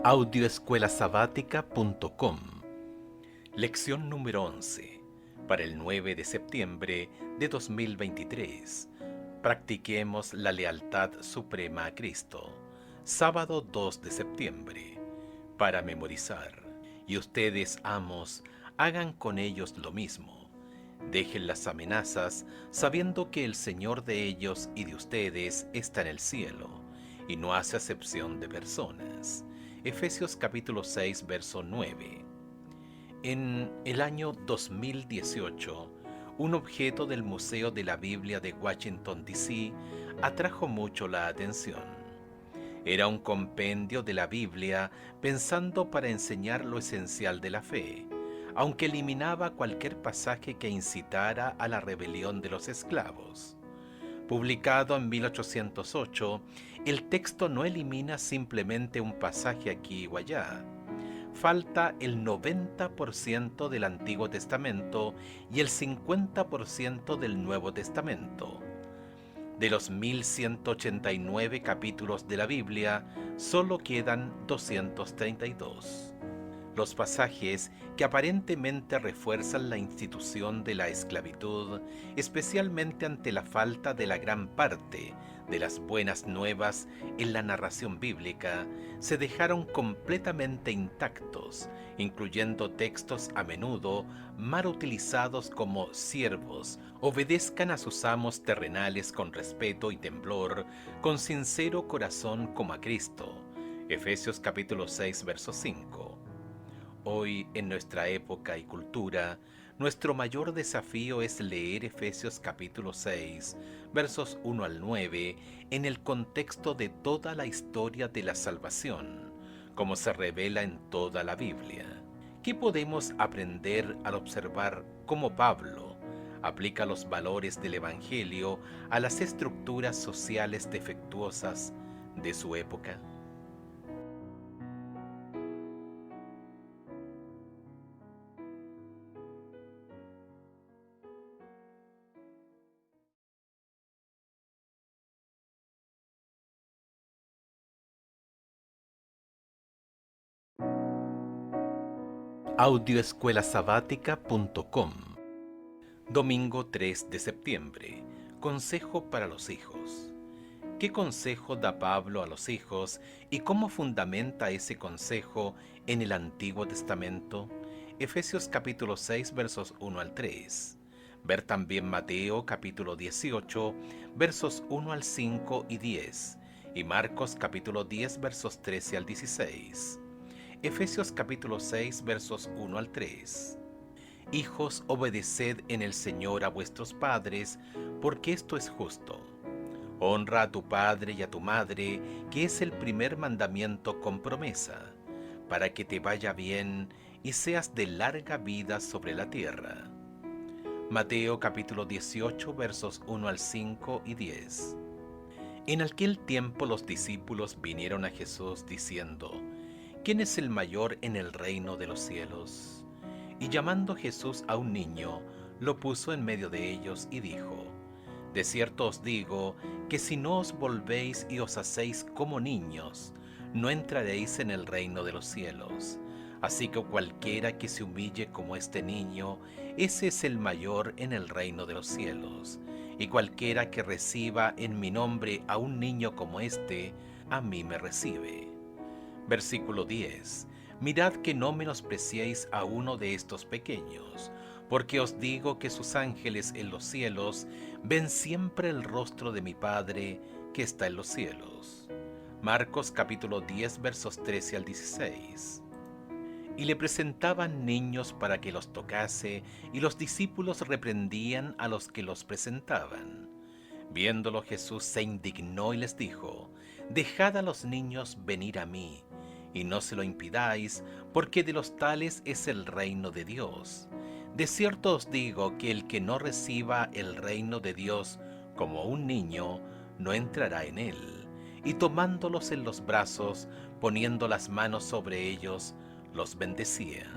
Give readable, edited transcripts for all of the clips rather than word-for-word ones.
Audioescuelasabática.com. Lección número 11 para el 9 de septiembre de 2023. Practiquemos la lealtad suprema a Cristo. Sábado 2 de septiembre. Para memorizar. Y ustedes, amos, hagan con ellos lo mismo. Dejen las amenazas, sabiendo que el Señor de ellos y de ustedes está en el cielo, y no hace acepción de personas. Efesios capítulo 6, verso 9. En el año 2018, un objeto del Museo de la Biblia de Washington, D.C. atrajo mucho la atención. Era un compendio de la Biblia pensando para enseñar lo esencial de la fe, aunque eliminaba cualquier pasaje que incitara a la rebelión de los esclavos. Publicado en 1808, el texto no elimina simplemente un pasaje aquí o allá. Falta el 90% del Antiguo Testamento y el 50% del Nuevo Testamento. De los 1189 capítulos de la Biblia, solo quedan 232. Los pasajes que aparentemente refuerzan la institución de la esclavitud, especialmente ante la falta de la gran parte de las buenas nuevas en la narración bíblica, se dejaron completamente intactos, incluyendo textos a menudo mal utilizados como siervos, obedezcan a sus amos terrenales con respeto y temblor, con sincero corazón como a Cristo. Efesios capítulo 6, verso 5. Hoy, en nuestra época y cultura, nuestro mayor desafío es leer Efesios capítulo 6, versos 1 al 9, en el contexto de toda la historia de la salvación, como se revela en toda la Biblia. ¿Qué podemos aprender al observar cómo Pablo aplica los valores del Evangelio a las estructuras sociales defectuosas de su época? Audioescuelasabática.com. Domingo 3 de septiembre. Consejo para los hijos. ¿Qué consejo da Pablo a los hijos y cómo fundamenta ese consejo en el Antiguo Testamento? Efesios capítulo 6, versos 1 al 3. Ver también Mateo capítulo 18, versos 1 al 5 y 10, y Marcos capítulo 10, versos 13 al 16. Efesios capítulo 6, versos 1 al 3. Hijos, obedeced en el Señor a vuestros padres, porque esto es justo. Honra a tu padre y a tu madre, que es el primer mandamiento con promesa, para que te vaya bien y seas de larga vida sobre la tierra. Mateo capítulo 18, versos 1 al 5 y 10. En aquel tiempo los discípulos vinieron a Jesús diciendo: ¿Quién es el mayor en el reino de los cielos? Y llamando Jesús a un niño, lo puso en medio de ellos y dijo: De cierto os digo que si no os volvéis y os hacéis como niños, no entraréis en el reino de los cielos. Así que cualquiera que se humille como este niño, ese es el mayor en el reino de los cielos. Y cualquiera que reciba en mi nombre a un niño como este, a mí me recibe. Versículo 10. Mirad que no menospreciéis a uno de estos pequeños, porque os digo que sus ángeles en los cielos ven siempre el rostro de mi Padre que está en los cielos. Marcos capítulo 10, versos 13 al 16. Y le presentaban niños para que los tocase, y los discípulos reprendían a los que los presentaban. Viéndolo Jesús se indignó y les dijo: Dejad a los niños venir a mí, y no se lo impidáis, porque de los tales es el reino de Dios. De cierto os digo que el que no reciba el reino de Dios como un niño, no entrará en él. Y tomándolos en los brazos, poniendo las manos sobre ellos, los bendecía.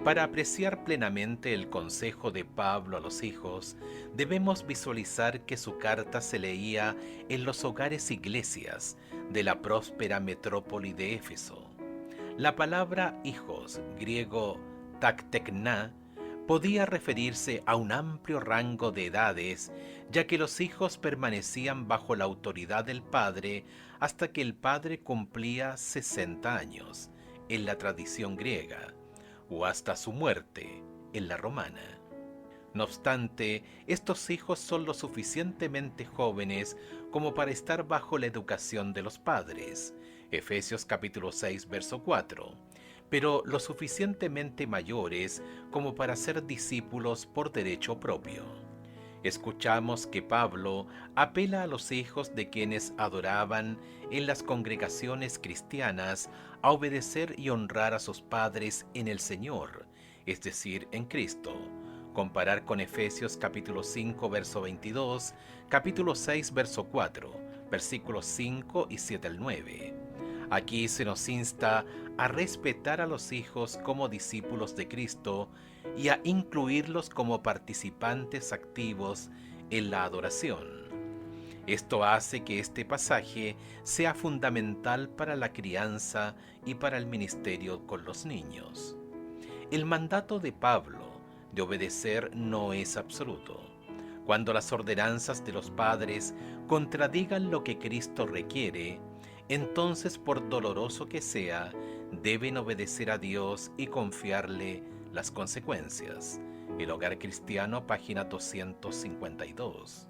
Para apreciar plenamente el consejo de Pablo a los hijos, debemos visualizar que su carta se leía en los hogares iglesias de la próspera metrópoli de Éfeso. La palabra hijos, griego taktekna, podía referirse a un amplio rango de edades, ya que los hijos permanecían bajo la autoridad del padre hasta que el padre cumplía 60 años, en la tradición griega, o hasta su muerte, en la romana. No obstante, estos hijos son lo suficientemente jóvenes como para estar bajo la educación de los padres, Efesios capítulo 6, verso 4, pero lo suficientemente mayores como para ser discípulos por derecho propio. Escuchamos que Pablo apela a los hijos de quienes adoraban en las congregaciones cristianas a obedecer y honrar a sus padres en el Señor, es decir, en Cristo. Comparar con Efesios capítulo 5, verso 22, capítulo 6, verso 4, versículos 5 y 7 al 9. Aquí se nos insta a respetar a los hijos como discípulos de Cristo y a incluirlos como participantes activos en la adoración. Esto hace que este pasaje sea fundamental para la crianza y para el ministerio con los niños. El mandato de Pablo de obedecer no es absoluto. Cuando las ordenanzas de los padres contradigan lo que Cristo requiere, entonces, por doloroso que sea, deben obedecer a Dios y confiarle las consecuencias. El Hogar Cristiano, página 252.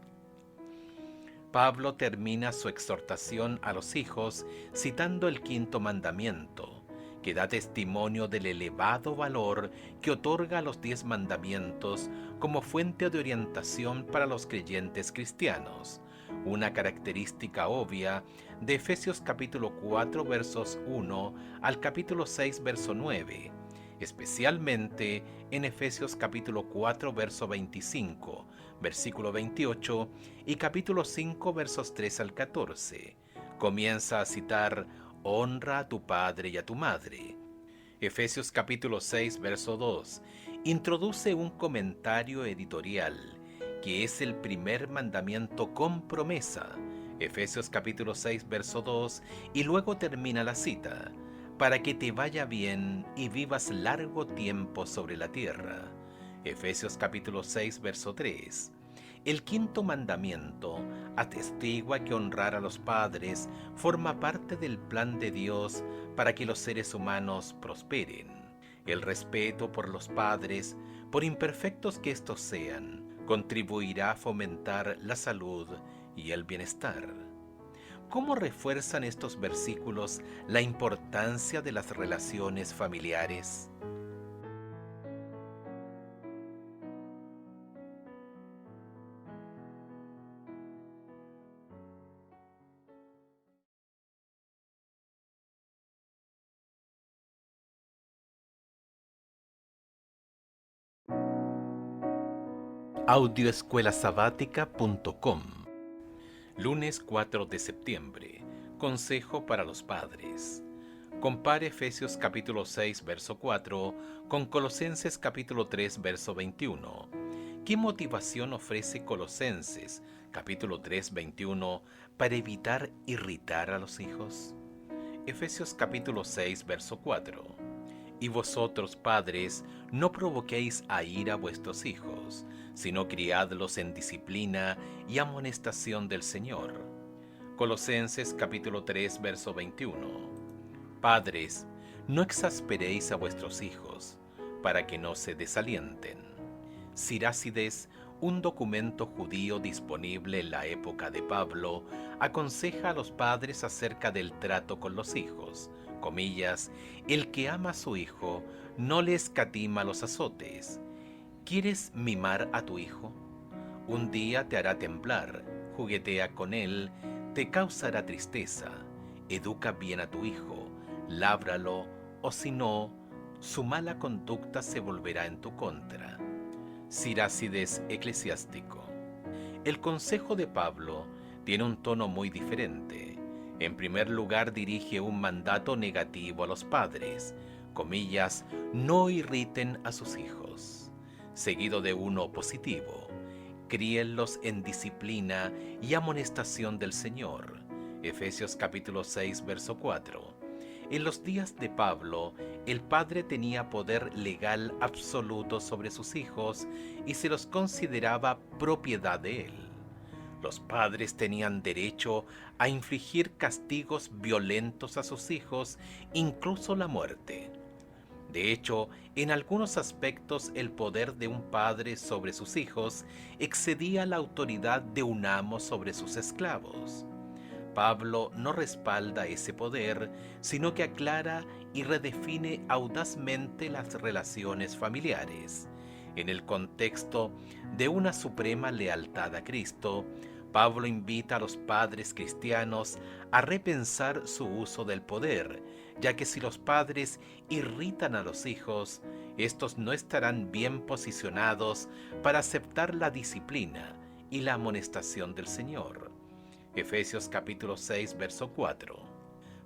Pablo termina su exhortación a los hijos citando el quinto mandamiento, que da testimonio del elevado valor que otorga a los 10 mandamientos como fuente de orientación para los creyentes cristianos, una característica obvia de Efesios capítulo 4 versos 1 al capítulo 6 verso 9, especialmente en Efesios capítulo 4 verso 25, versículo 28 y capítulo 5 versos 3 al 14. Comienza a citar: honra a tu padre y a tu madre. Efesios capítulo 6 verso 2 introduce un comentario editorial que es el primer mandamiento con promesa, Efesios capítulo 6 verso 2, y luego termina la cita: para que te vaya bien y vivas largo tiempo sobre la tierra, Efesios capítulo 6 verso 3. El quinto mandamiento atestigua que honrar a los padres forma parte del plan de Dios para que los seres humanos prosperen. El respeto por los padres, por imperfectos que éstos sean, contribuirá a fomentar la salud y el bienestar. ¿Cómo refuerzan estos versículos la importancia de las relaciones familiares? Audioescuelasabática.com. Lunes 4 de septiembre. Consejo para los padres. Compare Efesios capítulo 6 verso 4 con Colosenses capítulo 3 verso 21. ¿Qué motivación ofrece Colosenses capítulo 3 21 para evitar irritar a los hijos? Efesios capítulo 6 verso 4. Y vosotros, padres, no provoquéis a ira a vuestros hijos, sino criadlos en disciplina y amonestación del Señor. Colosenses capítulo 3 verso 21. Padres, no exasperéis a vuestros hijos, para que no se desalienten. Sirácides, un documento judío disponible en la época de Pablo, aconseja a los padres acerca del trato con los hijos. Comillas: el que ama a su hijo no le escatima los azotes. ¿Quieres mimar a tu hijo? Un día te hará temblar, juguetea con él, te causará tristeza. Educa bien a tu hijo, lábralo, o si no, su mala conducta se volverá en tu contra. Sirácides eclesiástico. El consejo de Pablo tiene un tono muy diferente. En primer lugar, dirige un mandato negativo a los padres, comillas, no irriten a sus hijos, seguido de uno positivo, críenlos en disciplina y amonestación del Señor, Efesios capítulo 6 verso 4. En los días de Pablo, el padre tenía poder legal absoluto sobre sus hijos y se los consideraba propiedad de él. Los padres tenían derecho a infligir castigos violentos a sus hijos, incluso la muerte. De hecho, en algunos aspectos el poder de un padre sobre sus hijos excedía la autoridad de un amo sobre sus esclavos. Pablo no respalda ese poder, sino que aclara y redefine audazmente las relaciones familiares. En el contexto de una suprema lealtad a Cristo, Pablo invita a los padres cristianos a repensar su uso del poder, ya que si los padres irritan a los hijos, estos no estarán bien posicionados para aceptar la disciplina y la amonestación del Señor. Efesios capítulo 6, verso 4.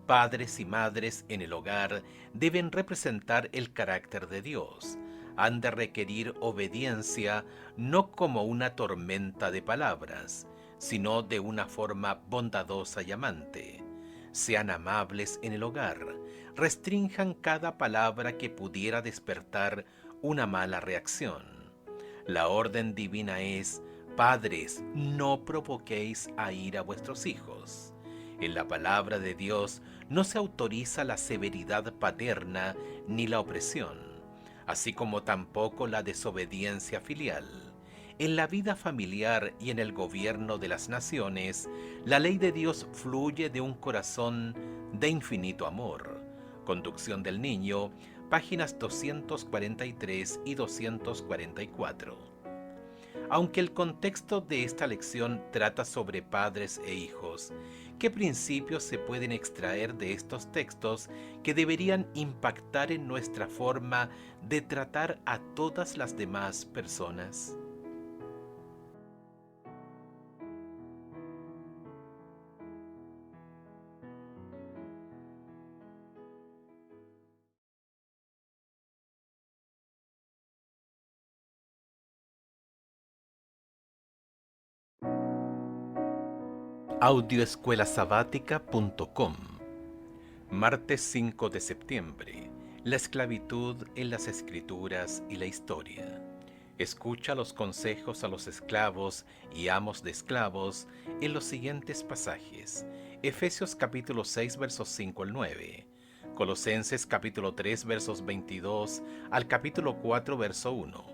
Padres y madres en el hogar deben representar el carácter de Dios. Han de requerir obediencia no como una tormenta de palabras, sino de una forma bondadosa y amante. Sean amables en el hogar, restrinjan cada palabra que pudiera despertar una mala reacción. La orden divina es: padres, no provoquéis a ira a vuestros hijos. En la palabra de Dios no se autoriza la severidad paterna ni la opresión, así como tampoco la desobediencia filial. En la vida familiar y en el gobierno de las naciones, la ley de Dios fluye de un corazón de infinito amor. Conducción del Niño, páginas 243 y 244. Aunque el contexto de esta lección trata sobre padres e hijos, ¿qué principios se pueden extraer de estos textos que deberían impactar en nuestra forma de tratar a todas las demás personas? Audioescuelasabática.com. Martes 5 de septiembre. La esclavitud en las escrituras y la historia. Escucha los consejos a los esclavos y amos de esclavos en los siguientes pasajes. Efesios capítulo 6 versos 5 al 9. Colosenses capítulo 3 versos 22 al capítulo 4 verso 1.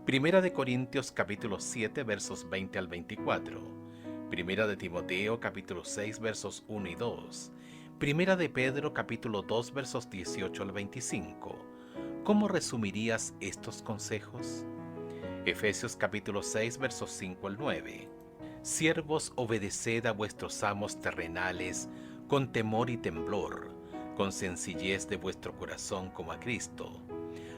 Primera de Corintios capítulo 7 versos 20 al 24. Primera de Timoteo capítulo 6 versos 1 y 2. Primera de Pedro capítulo 2 versos 18 al 25. ¿Cómo resumirías estos consejos? Efesios capítulo 6 versos 5 al 9. Siervos, obedeced a vuestros amos terrenales con temor y temblor, con sencillez de vuestro corazón como a Cristo,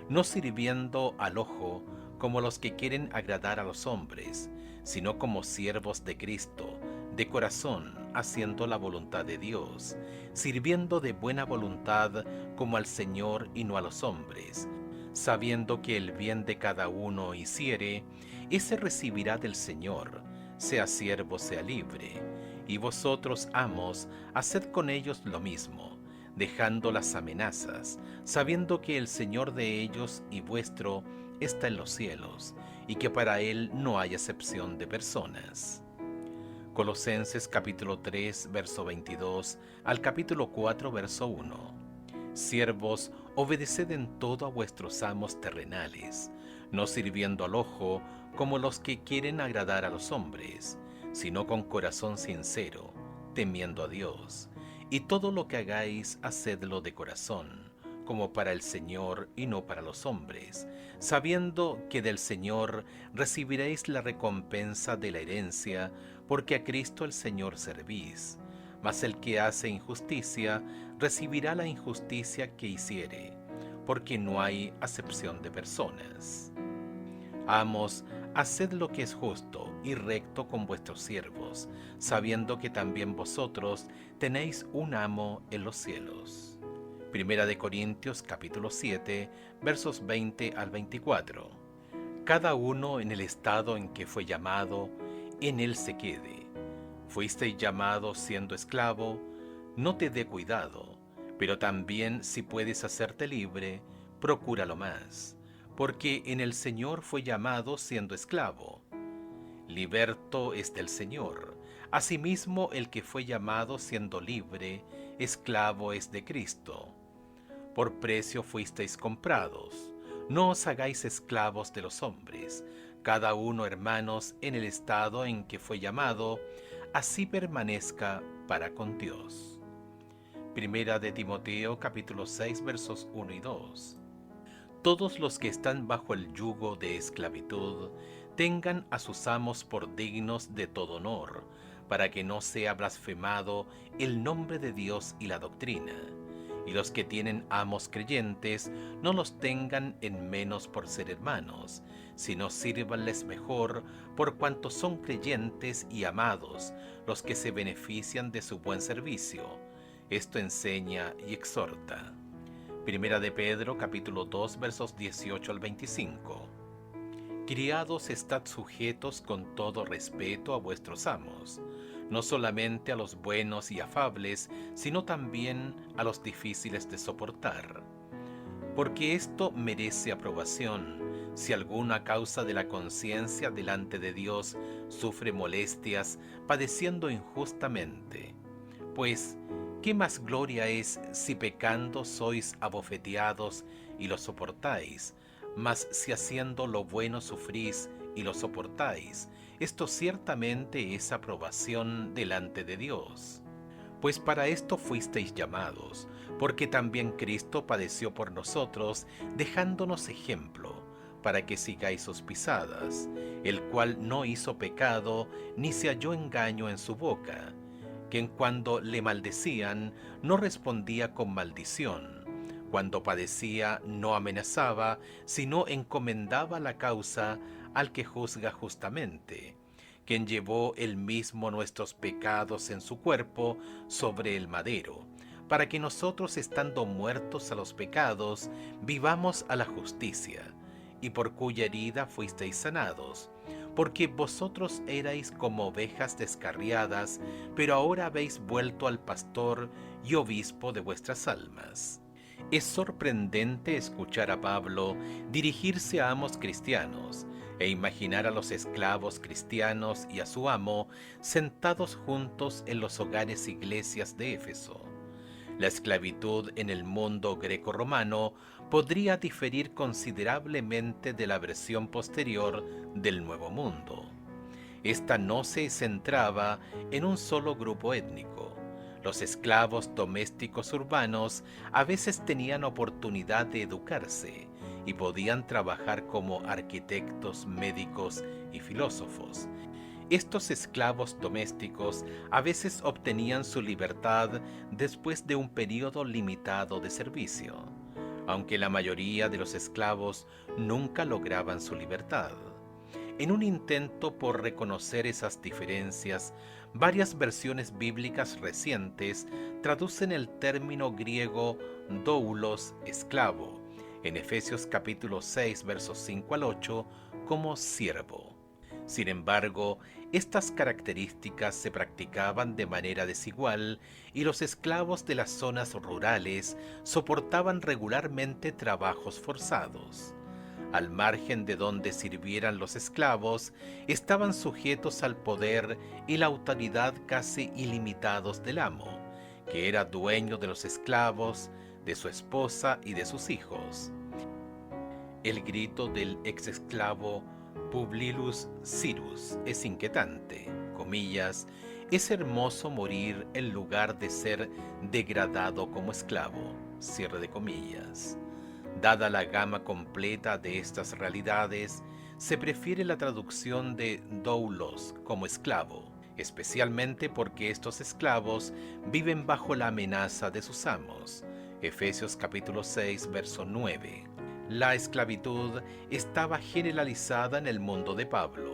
no sirviendo al ojo como los que quieren agradar a los hombres, sino como siervos de Cristo, de corazón, haciendo la voluntad de Dios, sirviendo de buena voluntad como al Señor y no a los hombres, sabiendo que el bien de cada uno hiciere, ese recibirá del Señor, sea siervo, sea libre. Y vosotros, amos, haced con ellos lo mismo, dejando las amenazas, sabiendo que el Señor de ellos y vuestro está en los cielos, y que para Él no hay acepción de personas. Colosenses capítulo 3, verso 22 al capítulo 4, verso 1. Siervos, obedeced en todo a vuestros amos terrenales, no sirviendo al ojo como los que quieren agradar a los hombres, sino con corazón sincero, temiendo a Dios. Y todo lo que hagáis, hacedlo de corazón, como para el Señor y no para los hombres, sabiendo que del Señor recibiréis la recompensa de la herencia, porque a Cristo el Señor servís. Mas el que hace injusticia recibirá la injusticia que hiciere, porque no hay acepción de personas. Amos, haced lo que es justo y recto con vuestros siervos, sabiendo que también vosotros tenéis un amo en los cielos. Primera de Corintios capítulo 7, versos 20 al 24. Cada uno en el estado en que fue llamado, en él se quede. Fuisteis llamado siendo esclavo, no te dé cuidado, Pero también si puedes hacerte libre, procúralo más, porque en el Señor fue llamado siendo esclavo. Liberto es del Señor. Asimismo, el que fue llamado siendo libre, esclavo es de Cristo. Por precio fuisteis comprados. No os hagáis esclavos de los hombres. Cada uno, hermanos, en el estado en que fue llamado, así permanezca para con Dios. Primera de Timoteo, capítulo 6, versos 1 y 2. Todos los que están bajo el yugo de esclavitud tengan a sus amos por dignos de todo honor, para que no sea blasfemado el nombre de Dios y la doctrina. Y los que tienen amos creyentes no los tengan en menos por ser hermanos, sino sírvanles mejor por cuanto son creyentes y amados los que se benefician de su buen servicio. Esto enseña y exhorta. Primera de Pedro, capítulo 2, versos 18 al 25. Criados, estad sujetos con todo respeto a vuestros amos, no solamente a los buenos y afables, sino también a los difíciles de soportar. Porque esto merece aprobación, si alguno a causa de la conciencia delante de Dios sufre molestias, padeciendo injustamente. Pues, ¿qué más gloria es si pecando sois abofeteados y lo soportáis? Mas si haciendo lo bueno sufrís y lo soportáis, esto ciertamente es aprobación delante de Dios. Pues para esto fuisteis llamados, porque también Cristo padeció por nosotros, dejándonos ejemplo, para que sigáis sus pisadas, el cual no hizo pecado, ni se halló engaño en su boca, que en cuando le maldecían, no respondía con maldición. Cuando padecía, no amenazaba, sino encomendaba la causa al que juzga justamente, quien llevó él mismo nuestros pecados en su cuerpo sobre el madero, para que nosotros, estando muertos a los pecados, vivamos a la justicia, y por cuya herida fuisteis sanados, porque vosotros erais como ovejas descarriadas, pero ahora habéis vuelto al pastor y obispo de vuestras almas. Es sorprendente escuchar a Pablo dirigirse a amos cristianos e imaginar a los esclavos cristianos y a su amo sentados juntos en los hogares iglesias de Éfeso. La esclavitud en el mundo greco-romano podría diferir considerablemente de la versión posterior del Nuevo Mundo. Esta no se centraba en un solo grupo étnico. Los esclavos domésticos urbanos a veces tenían oportunidad de educarse y podían trabajar como arquitectos, médicos y filósofos. Estos esclavos domésticos a veces obtenían su libertad después de un período limitado de servicio, aunque la mayoría de los esclavos nunca lograban su libertad. En un intento por reconocer esas diferencias, varias versiones bíblicas recientes traducen el término griego doulos, esclavo, en Efesios capítulo 6, versos 5 al 8, como siervo. Sin embargo, estas características se practicaban de manera desigual y los esclavos de las zonas rurales soportaban regularmente trabajos forzados. Al margen de donde sirvieran los esclavos, estaban sujetos al poder y la autoridad casi ilimitados del amo, que era dueño de los esclavos, de su esposa y de sus hijos. El grito del ex esclavo Publius Cyrus es inquietante, comillas, es hermoso morir en lugar de ser degradado como esclavo, cierre de comillas. Dada la gama completa de estas realidades, se prefiere la traducción de doulos como esclavo, especialmente porque estos esclavos viven bajo la amenaza de sus amos. Efesios capítulo 6, verso 9. La esclavitud estaba generalizada en el mundo de Pablo.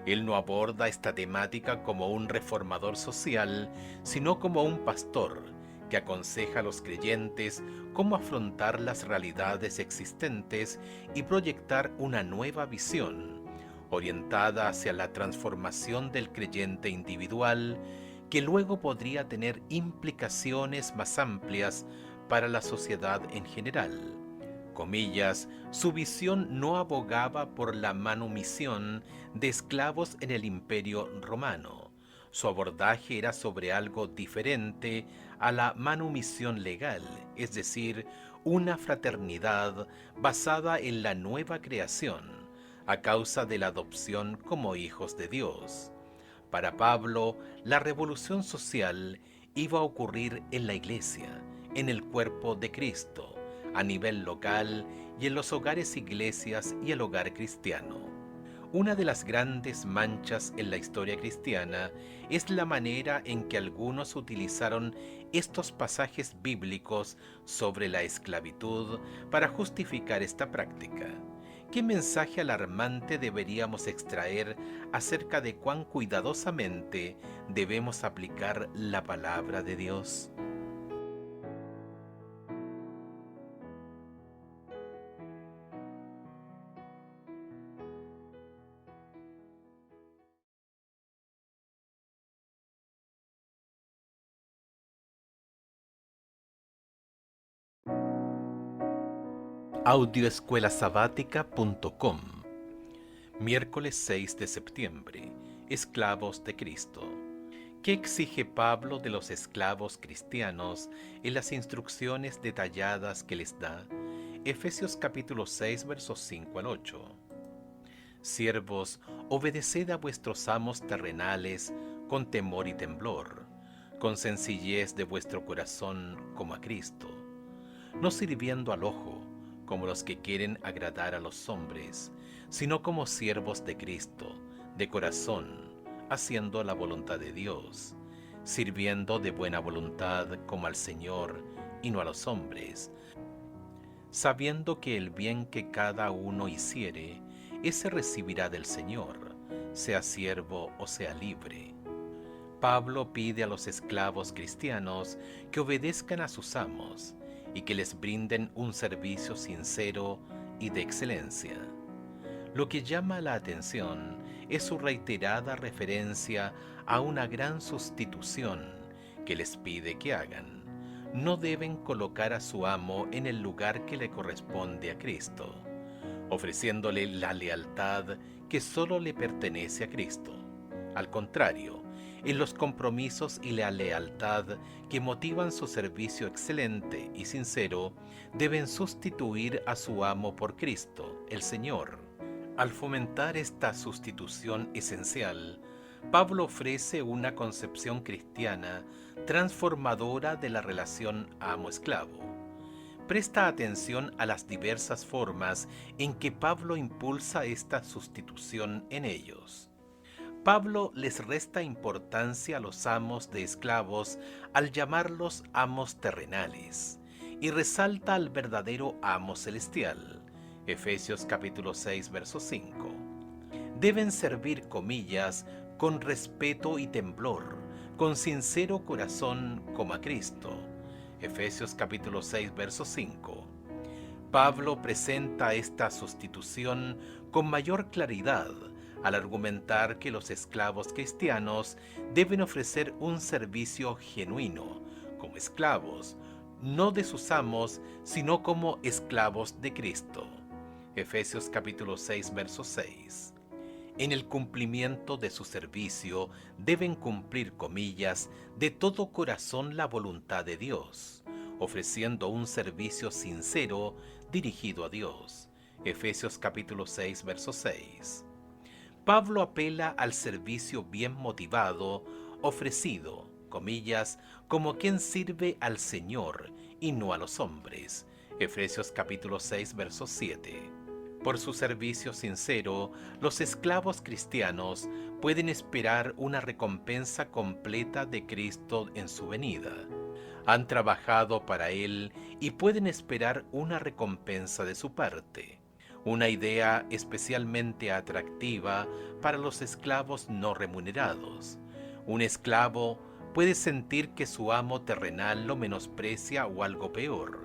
Él no aborda esta temática como un reformador social, sino como un pastor que aconseja a los creyentes cómo afrontar las realidades existentes y proyectar una nueva visión, orientada hacia la transformación del creyente individual, que luego podría tener implicaciones más amplias para la sociedad en general. Comillas, su visión no abogaba por la manumisión de esclavos en el Imperio Romano. Su abordaje era sobre algo diferente a la manumisión legal, es decir, una fraternidad basada en la nueva creación, a causa de la adopción como hijos de Dios. Para Pablo, la revolución social iba a ocurrir en la iglesia, en el cuerpo de Cristo, a nivel local y en los hogares, iglesias y el hogar cristiano. Una de las grandes manchas en la historia cristiana es la manera en que algunos utilizaron estos pasajes bíblicos sobre la esclavitud para justificar esta práctica. ¿Qué mensaje alarmante deberíamos extraer acerca de cuán cuidadosamente debemos aplicar la palabra de Dios? Audioescuelasabática.com. Miércoles 6 de septiembre. Esclavos de Cristo. ¿Qué exige Pablo de los esclavos cristianos en las instrucciones detalladas que les da? Efesios capítulo 6, versos 5 al 8. Siervos, obedeced a vuestros amos terrenales con temor y temblor, con sencillez de vuestro corazón como a Cristo, no sirviendo al ojo, como los que quieren agradar a los hombres, sino como siervos de Cristo, de corazón, haciendo la voluntad de Dios, sirviendo de buena voluntad como al Señor y no a los hombres, sabiendo que el bien que cada uno hiciere, ese recibirá del Señor, sea siervo o sea libre. Pablo pide a los esclavos cristianos que obedezcan a sus amos y que les brinden un servicio sincero y de excelencia. Lo que llama la atención es su reiterada referencia a una gran sustitución que les pide que hagan. No deben colocar a su amo en el lugar que le corresponde a Cristo, ofreciéndole la lealtad que solo le pertenece a Cristo. Al contrario, en los compromisos y la lealtad que motivan su servicio excelente y sincero, deben sustituir a su amo por Cristo, el Señor. Al fomentar esta sustitución esencial, Pablo ofrece una concepción cristiana transformadora de la relación amo-esclavo. Presta atención a las diversas formas en que Pablo impulsa esta sustitución en ellos. Pablo les resta importancia a los amos de esclavos al llamarlos amos terrenales y resalta al verdadero amo celestial. Efesios capítulo 6, verso 5. Deben servir, comillas, con respeto y temblor, con sincero corazón como a Cristo. Efesios capítulo 6, verso 5. Pablo presenta esta sustitución con mayor claridad al argumentar que los esclavos cristianos deben ofrecer un servicio genuino como esclavos, no de sus amos, sino como esclavos de Cristo. Efesios capítulo 6, verso 6. En el cumplimiento de su servicio deben cumplir, comillas, de todo corazón la voluntad de Dios, ofreciendo un servicio sincero dirigido a Dios. Efesios capítulo 6, verso 6. Pablo apela al servicio bien motivado, ofrecido, comillas, como quien sirve al Señor y no a los hombres. Efesios capítulo 6, verso 7. Por su servicio sincero, los esclavos cristianos pueden esperar una recompensa completa de Cristo en su venida. Han trabajado para Él y pueden esperar una recompensa de su parte. Una idea especialmente atractiva para los esclavos no remunerados. Un esclavo puede sentir que su amo terrenal lo menosprecia o algo peor.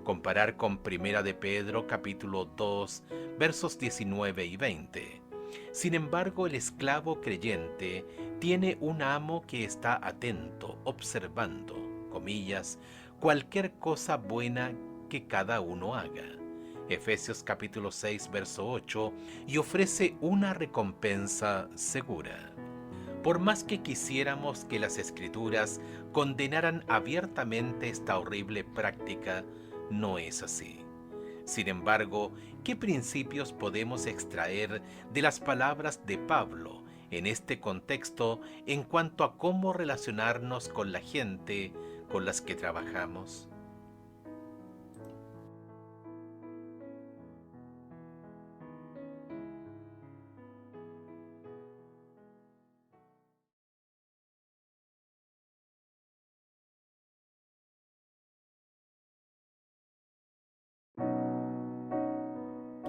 Comparar con Primera de Pedro capítulo 2, versos 19 y 20. Sin embargo, el esclavo creyente tiene un amo que está atento, observando, comillas, cualquier cosa buena que cada uno haga. Efesios capítulo 6, verso 8, y ofrece una recompensa segura. Por más que quisiéramos que las Escrituras condenaran abiertamente esta horrible práctica, no es así. Sin embargo, ¿qué principios podemos extraer de las palabras de Pablo en este contexto en cuanto a cómo relacionarnos con la gente con las que trabajamos?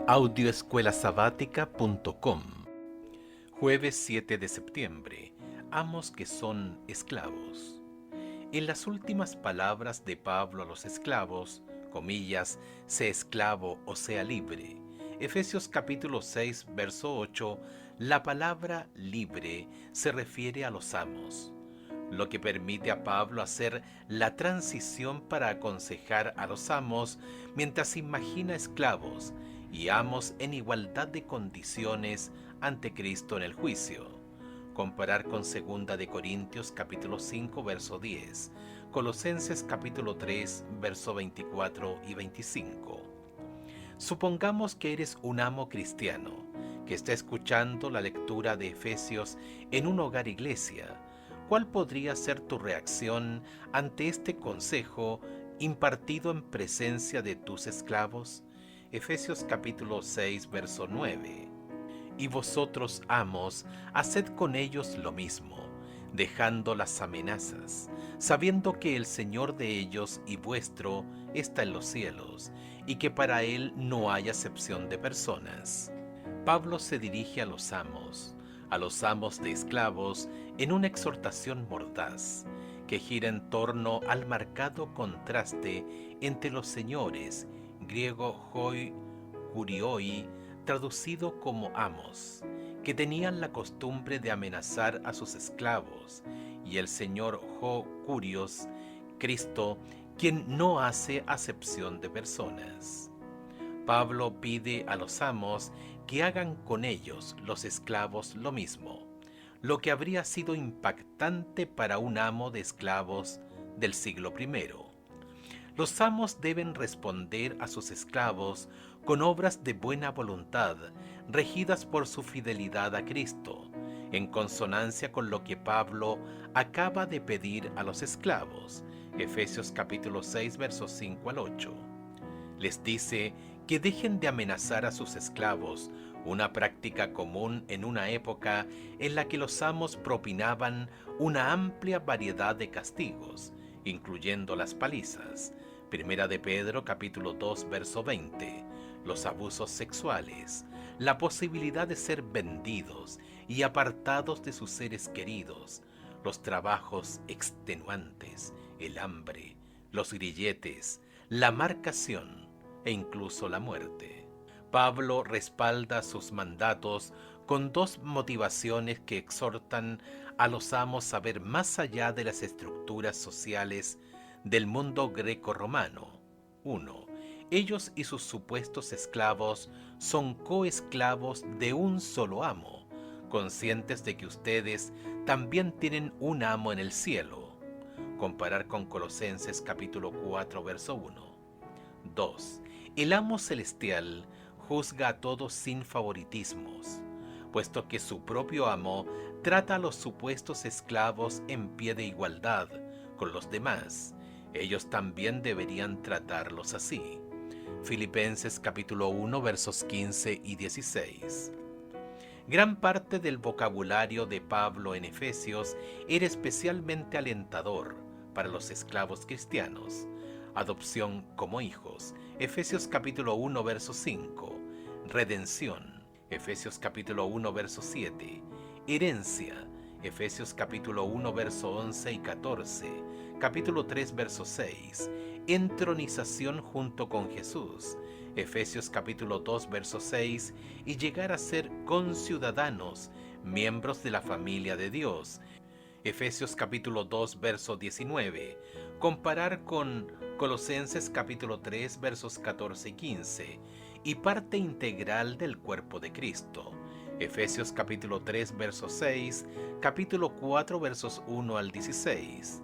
Audioescuelasabática.com. Jueves 7 de septiembre. Amos que son esclavos. En las últimas palabras de Pablo a los esclavos, comillas, sea esclavo o sea libre, Efesios capítulo 6, verso 8, la palabra libre se refiere a los amos, lo que permite a Pablo hacer la transición para aconsejar a los amos mientras imagina esclavos y amos en igualdad de condiciones ante Cristo en el juicio. Comparar con 2 de Corintios capítulo 5 verso 10, Colosenses capítulo 3 verso 24 y 25. Supongamos que eres un amo cristiano que está escuchando la lectura de Efesios en un hogar iglesia. ¿Cuál podría ser tu reacción ante este consejo impartido en presencia de tus esclavos? Efesios capítulo 6 verso 9. Y vosotros, amos, haced con ellos lo mismo, dejando las amenazas, sabiendo que el Señor de ellos y vuestro está en los cielos, y que para Él no hay acepción de personas. Pablo se dirige a los amos de esclavos, en una exhortación mordaz, que gira en torno al marcado contraste entre los señores, griego hoi, kurioi, traducido como amos, que tenían la costumbre de amenazar a sus esclavos, y el señor ho curios, Cristo, quien no hace acepción de personas. Pablo pide a los amos que hagan con ellos, los esclavos, lo mismo, lo que habría sido impactante para un amo de esclavos del siglo I. Los amos deben responder a sus esclavos con obras de buena voluntad, regidas por su fidelidad a Cristo, en consonancia con lo que Pablo acaba de pedir a los esclavos. Efesios capítulo 6, versos 5 al 8. Les dice que dejen de amenazar a sus esclavos, una práctica común en una época en la que los amos propinaban una amplia variedad de castigos, incluyendo las palizas. Primera de Pedro capítulo 2 verso 20, los abusos sexuales, la posibilidad de ser vendidos y apartados de sus seres queridos, los trabajos extenuantes, el hambre, los grilletes, la marcación e incluso la muerte. Pablo respalda sus mandatos con dos motivaciones que exhortan a los amos a ver más allá de las estructuras sociales del mundo greco-romano. 1. Ellos y sus supuestos esclavos son coesclavos de un solo amo, conscientes de que ustedes también tienen un amo en el cielo. Comparar con Colosenses capítulo 4, verso 1. 2. El amo celestial juzga a todos sin favoritismos, puesto que su propio amo trata a los supuestos esclavos en pie de igualdad con los demás. Ellos también deberían tratarlos así. Filipenses capítulo 1 versos 15 y 16. Gran parte del vocabulario de Pablo en Efesios era especialmente alentador para los esclavos cristianos. Adopción como hijos, Efesios capítulo 1 verso 5. Redención, Efesios capítulo 1 verso 7. Herencia, Efesios capítulo 1 verso 11 y 14. Capítulo 3 verso 6. Entronización junto con Jesús, Efesios capítulo 2 verso 6, y llegar a ser conciudadanos, miembros de la familia de Dios, Efesios capítulo 2 verso 19, comparar con Colosenses capítulo 3 versos 14 y 15, y parte integral del cuerpo de Cristo. Efesios capítulo 3 verso 6, capítulo 4 versos 1 al 16.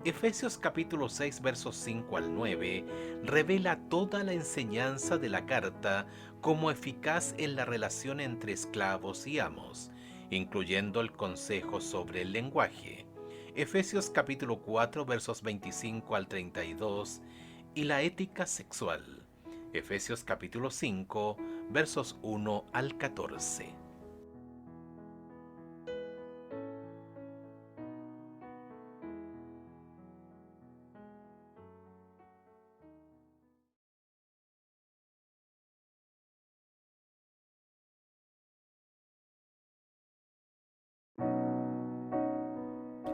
Efesios capítulo 6 versos 5 al 9 revela toda la enseñanza de la carta como eficaz en la relación entre esclavos y amos, incluyendo el consejo sobre el lenguaje. Efesios capítulo 4 versos 25 al 32 y la ética sexual. Efesios capítulo 5 versos 1 al 14.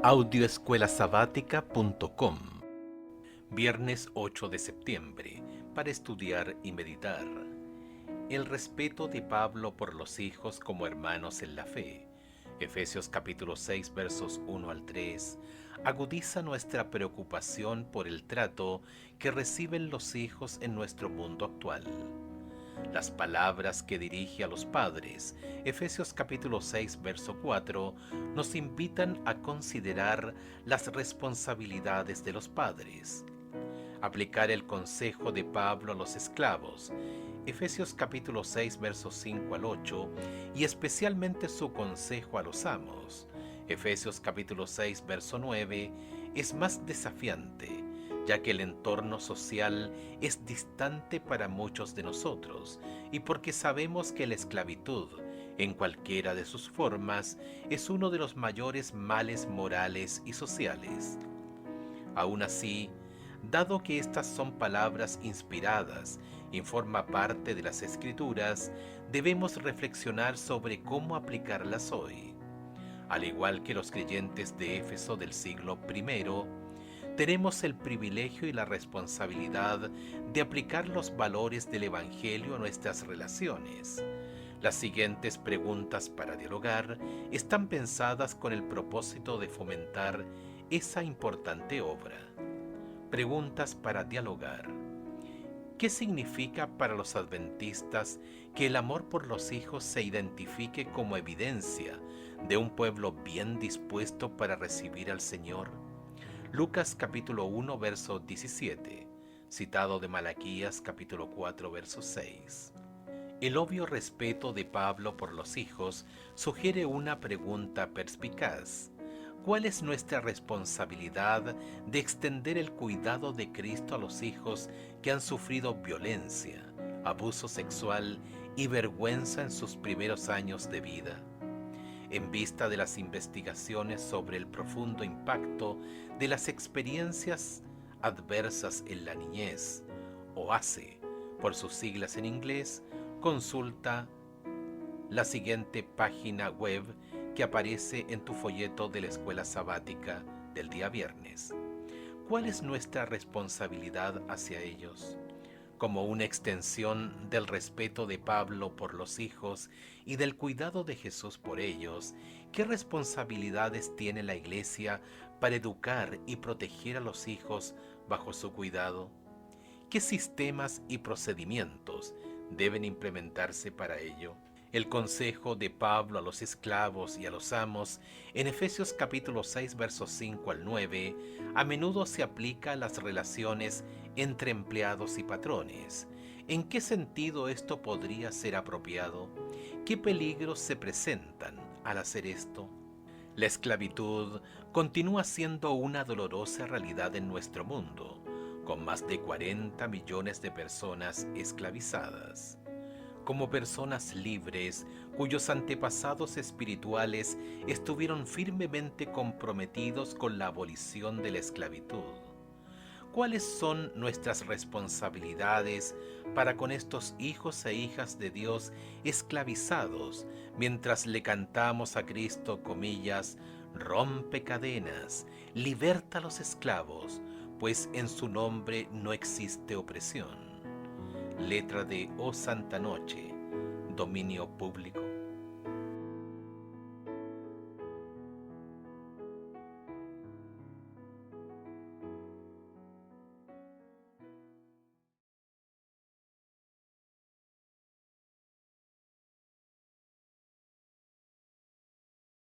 Audioescuelasabática.com. Viernes 8 de septiembre, para estudiar y meditar. El respeto de Pablo por los hijos como hermanos en la fe. Efesios capítulo 6 versos 1 al 3 agudiza nuestra preocupación por el trato que reciben los hijos en nuestro mundo actual. Las palabras que dirige a los padres, Efesios capítulo 6 verso 4, nos invitan a considerar las responsabilidades de los padres. Aplicar el consejo de Pablo a los esclavos, Efesios capítulo 6 versos 5 al 8, y especialmente su consejo a los amos, Efesios capítulo 6 verso 9, es más desafiante, ya que el entorno social es distante para muchos de nosotros y porque sabemos que la esclavitud, en cualquiera de sus formas, es uno de los mayores males morales y sociales. Aún así, dado que estas son palabras inspiradas y forma parte de las Escrituras, debemos reflexionar sobre cómo aplicarlas hoy. Al igual que los creyentes de Éfeso del siglo I, tenemos el privilegio y la responsabilidad de aplicar los valores del Evangelio a nuestras relaciones. Las siguientes preguntas para dialogar están pensadas con el propósito de fomentar esa importante obra. Preguntas para dialogar. ¿Qué significa para los adventistas que el amor por los hijos se identifique como evidencia de un pueblo bien dispuesto para recibir al Señor? Lucas capítulo 1 verso 17, citado de Malaquías capítulo 4 verso 6. El obvio respeto de Pablo por los hijos sugiere una pregunta perspicaz. ¿Cuál es nuestra responsabilidad de extender el cuidado de Cristo a los hijos que han sufrido violencia, abuso sexual y vergüenza en sus primeros años de vida? En vista de las investigaciones sobre el profundo impacto de las experiencias adversas en la niñez, OASE, por sus siglas en inglés, consulta la siguiente página web que aparece en tu folleto de la escuela sabática del día viernes. ¿Cuál es nuestra responsabilidad hacia ellos? Como una extensión del respeto de Pablo por los hijos y del cuidado de Jesús por ellos, ¿qué responsabilidades tiene la Iglesia para educar y proteger a los hijos bajo su cuidado? ¿Qué sistemas y procedimientos deben implementarse para ello? El consejo de Pablo a los esclavos y a los amos en Efesios capítulo 6 versos 5 al 9 a menudo se aplica a las relaciones entre empleados y patrones. ¿En qué sentido esto podría ser apropiado? ¿Qué peligros se presentan al hacer esto? La esclavitud continúa siendo una dolorosa realidad en nuestro mundo, con más de 40 millones de personas esclavizadas. Como personas libres cuyos antepasados espirituales estuvieron firmemente comprometidos con la abolición de la esclavitud. ¿Cuáles son nuestras responsabilidades para con estos hijos e hijas de Dios esclavizados mientras le cantamos a Cristo, comillas, rompe cadenas, liberta a los esclavos, pues en su nombre no existe opresión? Letra de O Santa Noche, dominio público.